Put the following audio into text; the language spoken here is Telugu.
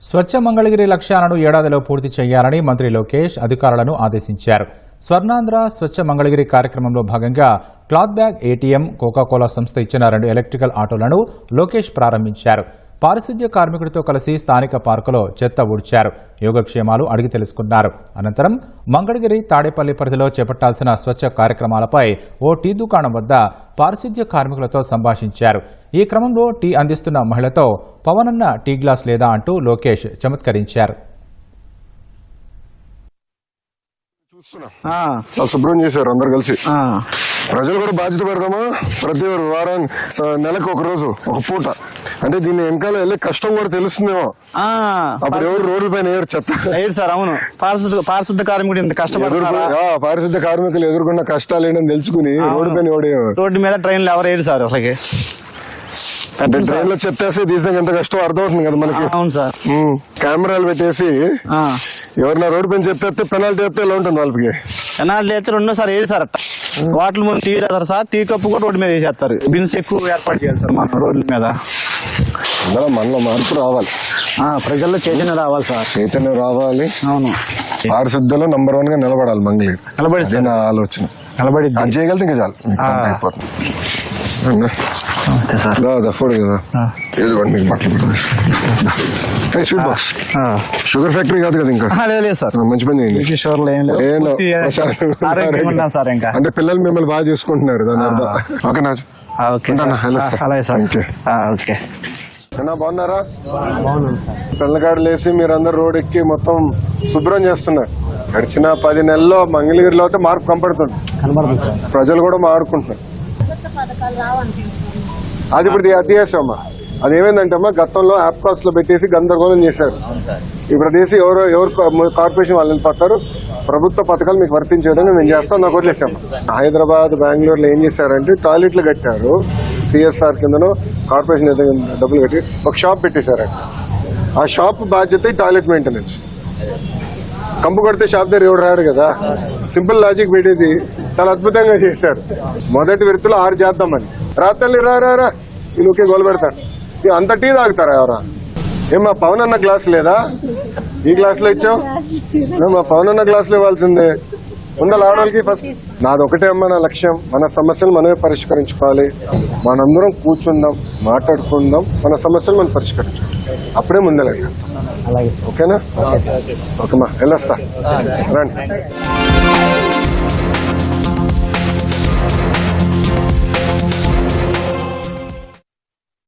స్వచ్ఛ మంగళగిరి లక్ష్యాలను ఏడాదిలో పూర్తి చేయాలని మంత్రి లోకేష్ అధికారులను ఆదేశించారు. స్వర్ణాంధ్ర స్వచ్ఛ మంగళగిరి కార్యక్రమంలో భాగంగా క్లాత్ బ్యాగ్ ఏటీఎం కోకాకోలా సంస్థ ఇచ్చిన 2 ఎలక్ట్రికల్ ఆటోలను లోకేష్ ప్రారంభించారు. పారిశుద్ధ్య కార్మికుడితో కలిసి స్థానిక పార్కులో చెత్త ఊడ్చారు. యోగక్షేమాలు అడిగి తెలుసుకున్నారు. అనంతరం మంగళగిరి తాడేపల్లి పరిధిలో చేపట్టాల్సిన స్వచ్ఛ కార్యక్రమాలపై ఓ టీ దుకాణం వద్ద పారిశుద్ధ్య కార్మికులతో సంభాషించారు. ఈ క్రమంలో టీ అందిస్తున్న మహిళతో పవనన్న టీ గ్లాస్ లేదా అంటూ లోకేష్ చమత్కరించారు. శుభ్రం చేశారు అందరు కలిసి. ప్రజలు కూడా బాధ్యత పెడదామా? ప్రతి వారాన్ని నెలకు ఒక రోజు ఒక పూట అంటే దీన్ని వెనకాల వెళ్ళే కష్టం కూడా తెలుస్తుందేమో. అప్పుడు ఎవరు రోడ్ల పైన ఎవరు చెత్త సార్. అవును, పారిశుద్ధ కార్మికుడు ఇంత కష్టపడుతున్నారు. పారిశుద్ధ కార్మికులు ఎదుర్కొన్న కష్టాలు ఏంటని తెలుసుకుని రోడ్డు పైన రోడ్డు మీద ట్రైన్లు ఎవరు వేయరు సార్. అసలుకి ట్రైన్ లో చెత్తేసి తీసాక ఎంత కష్టం అర్థమవుతుంది కదా మనకి. అవును సార్. కెమెరాలు పెట్టేసి ఎవరైనా రోడ్డు పైన చెత్తేస్తే పెనాల్టీ వేస్తే ఎలా ఉంటుంది వాళ్ళకి? పెనాల్టీ అయితే రెండోసారి వేసి సార్. అట్ట వాటర్ ముందు టీ తాగుతారు సార్. టీ కప్పు కూడా రోడ్డు మీద వేసేస్తారు. బిన్స్ ఎక్కువ ఏర్పాటు చేయాలి సార్ మన రోడ్ల మీద. అందులో మనలో మార్పు రావాలి. ప్రజల్లో చైతన్యం రావాలి సార్. చైతన్యం రావాలి. అవును, పారిశుద్ధ్యంలో నంబర్ 1 గా నిలబడాలి మంగళగిరి. నిలబడి నా ఆలోచన. నిలబడి అది చేయగలితే ఇంకా చాలు. అయిపోతుంది. షుగర్ ఫ్యాక్టరీ కాదు కదా ఇంకా? లేదు సార్. మంచి పని అంటే పిల్లలు మిమ్మల్ని బాగా చూసుకుంటున్నారు. బాగున్నారా? పిల్లగాడులు వేసి మీరందరూ రోడ్ ఎక్కి మొత్తం శుభ్రం చేస్తున్నారు. గడిచిన 10 నెలల్లో మంగళగిరిలో అయితే మార్పు కనపడుతుంది. ప్రజలు కూడా మారుకుంటున్నారు. అది ఇప్పుడు అధ్యాసమ్మా. అదేమైందంటే అమ్మా, గతంలో యాప్ కాస్ట్ లో పెట్టేసి గందరగోళం చేశారు. ఇప్పుడు అదేసి ఎవరు కార్పొరేషన్ వాళ్ళు వెళ్ళిపోతారు. ప్రభుత్వ పథకాలు మీకు వర్తించడం మేము చేస్తాం. నాకు వదిలేసాము. హైదరాబాద్, బెంగళూరులో ఏం చేశారంటే టాయిలెట్లు కట్టారు. సిఎస్ఆర్ కిందనో కార్పొరేషన్ డబ్బులు కట్టి ఒక షాప్ పెట్టేశారు. ఆ షాప్ బాధ్యత టాయిలెట్ మెయింటెనెన్స్. కంపు కొడితే షాప్ దగ్గర ఎవరు రాడు కదా. సింపుల్ లాజిక్ పెట్టేసి చాలా అద్భుతంగా చేశారు. మొదటి విడతలో 6 చేద్దామని రాత్రి రా నువ్వుకే గోలు పెడతాడు. అంత టీ తాగుతారా ఎవరా? ఏమా పవన్ అన్న గ్లాస్ లేదా? ఈ గ్లాస్ లో ఇచ్చావు. మా పవన్ అన్న గ్లాస్ లో ఇవ్వాల్సిందే. ఉండాలి ఆడవాళ్ళకి. ఫస్ట్ నాది ఒకటే అమ్మా, నా లక్ష్యం మన సమస్యలు మనమే పరిష్కరించుకోవాలి. మనందరం కూర్చుందాం, మాట్లాడుకుందాం, మన సమస్యలు మనం పరిష్కరించుకోవాలి. అప్పుడే ముందలే. ఓకేనా? ఓకేమా, వెళ్ళొస్తా. రండి.